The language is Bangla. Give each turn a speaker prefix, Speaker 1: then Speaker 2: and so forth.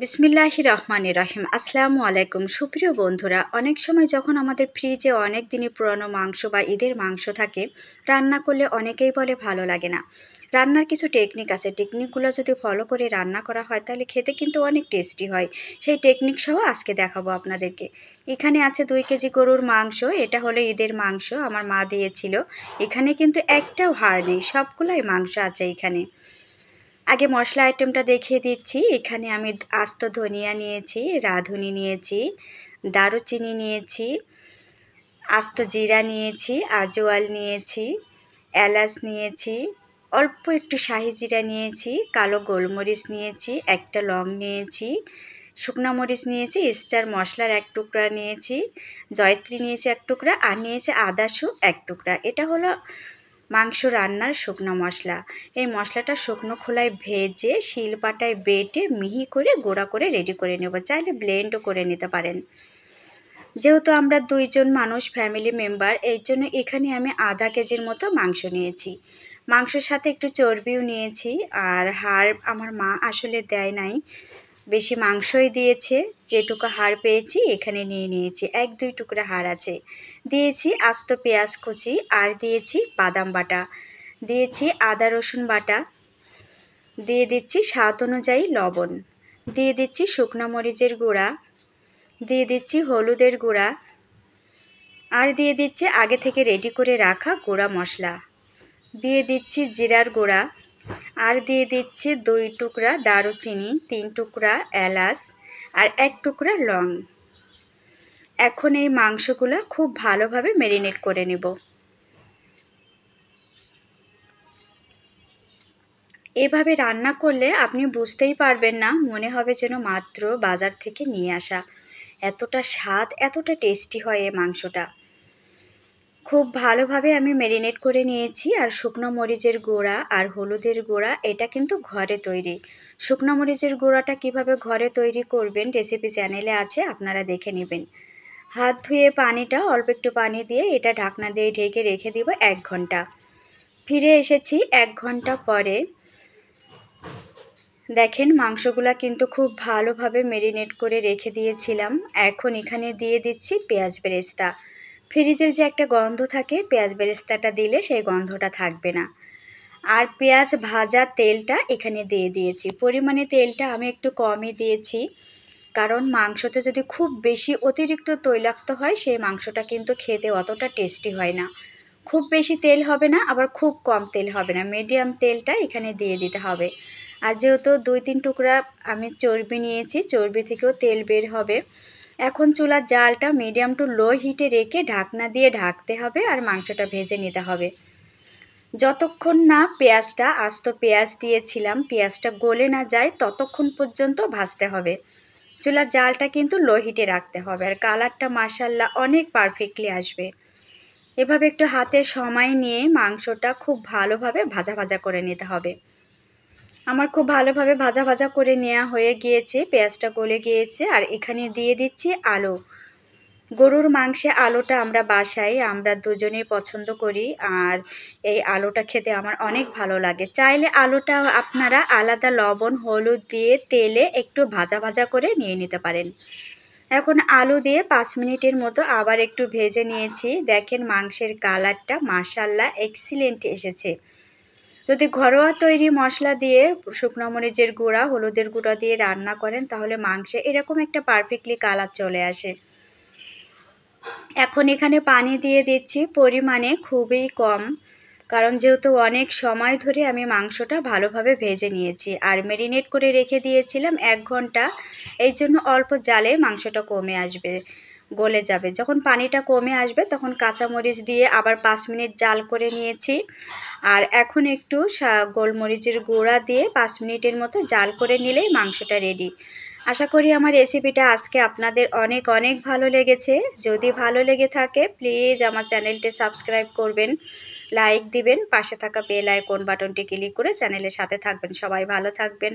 Speaker 1: বিসমিল্লাহির রহমানির রহিম। আসসালামু আলাইকুম। সুপ্রিয় বন্ধুরা, অনেক সময় যখন আমাদের ফ্রিজে অনেক দিনই পুরনো মাংস বা ঈদের মাংস থাকে, রান্না করলে অনেকেই বলে ভালো লাগে না। রান্নার কিছু টেকনিক আছে, টেকনিকগুলো যদি ফলো করে রান্না করা হয় তাহলে খেতে কিন্তু অনেক টেস্টি হয়। সেই টেকনিক সহ আজকে দেখাবো আপনাদেরকে। এখানে আছে 2 কেজি গরুর মাংস। এটা হলো ঈদের মাংস, আমার মা দিয়েছিল। এখানে কিন্তু একটাও হাড় নেই, সবগুলাই মাংস আছে এখানে। আগে মশলা আইটেমটা দেখিয়ে দিচ্ছি। এখানে আমি আস্ত ধনিয়া নিয়েছি, রাঁধুনি নিয়েছি, দারুচিনি নিয়েছি, আস্ত জিরা নিয়েছি, আজওয়াল নিয়েছি, এলাচ নিয়েছি, অল্প একটু শাহি জিরা নিয়েছি, কালো গোলমরিচ নিয়েছি, একটা লং নিয়েছি, শুকনা মরিচ নিয়েছি, স্টার মশলার 1 টুকরা নিয়েছি, জয়ত্রী নিয়েছি 1 টুকরা, আর নিয়েছি আদাসু 1 টুকরা। এটা হলো মাংস রান্নার শুকনো মশলা। এই মশলাটা শুকনো খোলায় ভেজে শিলপাটায় বেটে মিহি করে গুঁড়া করে রেডি করে নেব। চাইলে ব্লেন্ডও করে নিতে পারেন। যেহেতু আমরা 2 জন মানুষ, ফ্যামিলি মেম্বার, এই জন্য এখানে আমি আধা কেজির মতো মাংস নিয়েছি। মাংসের সাথে একটু চর্বিও নিয়েছি, আর হাড় আমার মা আসলে দেয় নাই, বেশি মাংসই দিয়েছে। যেটুকু হাড় পেয়েছি এখানে নিয়ে নিয়েছি, 1-2 টুকরা হাড় আছে। দিয়েছি আস্ত পেঁয়াজ কুচি, আর দিয়েছি বাদাম বাটা, দিয়েছি আদা রসুন বাটা, দিয়ে দিচ্ছি স্বাদ অনুযায়ী লবণ, দিয়ে দিচ্ছি শুকনো মরিচের গুঁড়া, দিয়ে দিচ্ছি হলুদের গুঁড়া, আর দিয়ে দিচ্ছি আগে থেকে রেডি করে রাখা গুঁড়া মশলা, দিয়ে দিচ্ছি জিরার গুঁড়া, আর দিয়ে দিচ্ছি 2 টুকরা দারুচিনি, 3 টুকরা এলাচ, আর 1 টুকরা লং। এখন এই মাংসগুলো খুব ভালোভাবে ম্যারিনেট করে নেব। এভাবে রান্না করলে আপনি বুঝতেই পারবেন না, মনে হবে যেন মাত্র বাজার থেকে নিয়ে আসা। এতটা স্বাদ, এতটা টেস্টি হয় এই মাংসটা। খুব ভালোভাবে আমি ম্যারিনেট করে নিয়েছি। আর শুকনো মরিচের গুঁড়া আর হলুদের গুঁড়া এটা কিন্তু ঘরে তৈরি। শুকনো মরিচের গুঁড়াটা কিভাবে ঘরে তৈরি করবেন রেসিপি চ্যানেলে আছে, আপনারা দেখে নেবেন। হাত ধুয়ে পানিটা অল্প একটু পানি দিয়ে এটা ঢাকনা দিয়ে ঢেকে রেখে দিব 1 ঘন্টা। ফিরে এসেছি 1 ঘন্টা পরে। দেখেন মাংসগুলা কিন্তু খুব ভালোভাবে ম্যারিনেট করে রেখে দিয়েছিলাম। এখন এখানে দিয়ে দিচ্ছি পেঁয়াজ বেরেস্তা। ফ্রিজের যে একটা গন্ধ থাকে, পেঁয়াজ বেরেস্তাটা দিলে সেই গন্ধটা থাকবে না। আর পেঁয়াজ ভাজা তেলটা এখানে দিয়ে দিয়েছি। পরিমাণে তেলটা আমি একটু কমই দিয়েছি, কারণ মাংসতে যদি খুব বেশি অতিরিক্ত তৈলাক্ত হয় সেই মাংসটা কিন্তু খেতে অতটা টেস্টি হয় না। খুব বেশি তেল হবে না, আবার খুব কম তেল হবে না, মিডিয়াম তেলটা এখানে দিয়ে দিতে হবে। আর যেহেতু 2-3 টুকরা আমি চর্বি নিয়েছি, চর্বি থেকেও তেল বের হবে। এখন চুলার জালটা মিডিয়াম টু লো হিটে রেখে ঢাকনা দিয়ে ঢাকতে হবে, আর মাংসটা ভেজে নিতে হবে। যতক্ষণ না পেঁয়াজটা, আস্ত পেঁয়াজ দিয়েছিলাম, পেঁয়াজটা গলে না যায় ততক্ষণ পর্যন্ত ভাজতে হবে। চুলার জালটা কিন্তু লো হিটে রাখতে হবে, আর কালারটা মাশাআল্লাহ অনেক পারফেক্টলি আসবে। এভাবে একটু হাতে সময় নিয়ে মাংসটা খুব ভালোভাবে ভাজা ভাজা করে নিতে হবে। আমার খুব ভালোভাবে ভাজা ভাজা করে নেওয়া হয়ে গিয়েছে, পেঁয়াজটা গলে গিয়েছে। আর এখানে দিয়ে দিচ্ছি আলু। গরুর মাংসে আলুটা আমরা বাসায় আমরা দুজনেই পছন্দ করি, আর এই আলুটা খেতে আমার অনেক ভালো লাগে। চাইলে আলুটা আপনারা আলাদা লবণ হলুদ দিয়ে তেলে একটু ভাজা ভাজা করে নিয়ে নিতে পারেন। এখন আলু দিয়ে 5 মিনিটের মতো আবার একটু ভেজে নিয়েছি। দেখেন মাংসের কালারটা মাশাআল্লাহ এক্সিলেন্ট এসেছে। যদি ঘরোয়া তৈরি মশলা দিয়ে, শুকনো মরিচের গুঁড়া, হলুদের গুঁড়া দিয়ে রান্না করেন তাহলে মাংসে এরকম একটা পারফেক্টলি কালার চলে আসে। এখন এখানে পানি দিয়ে দিচ্ছি পরিমাণে খুবই কম, কারণ যেহেতু অনেক সময় ধরে আমি মাংসটা ভালোভাবে ভেজে নিয়েছি আর ম্যারিনেট করে রেখে দিয়েছিলাম 1 ঘন্টা, এই জন্য অল্প জালে মাংসটা কমে আসবে, গলে যাবে। যখন পানিটা কমে আসবে তখন কাঁচামরিচ দিয়ে আবার 5 মিনিট জাল করে নিয়েছি। আর এখন একটু গোলমরিচের গুঁড়া দিয়ে 5 মিনিটের মতো জাল করে নিলেই মাংসটা রেডি। আশা করি আমার রেসিপিটা আজকে আপনাদের অনেক অনেক ভালো লেগেছে। যদি ভালো লেগে থাকে প্লিজ আমার চ্যানেলটি সাবস্ক্রাইব করবেন, লাইক দিবেন, পাশে থাকা বেল আইকন বাটনটি ক্লিক করে চ্যানেলের সাথে থাকবেন। সবাই ভালো থাকবেন।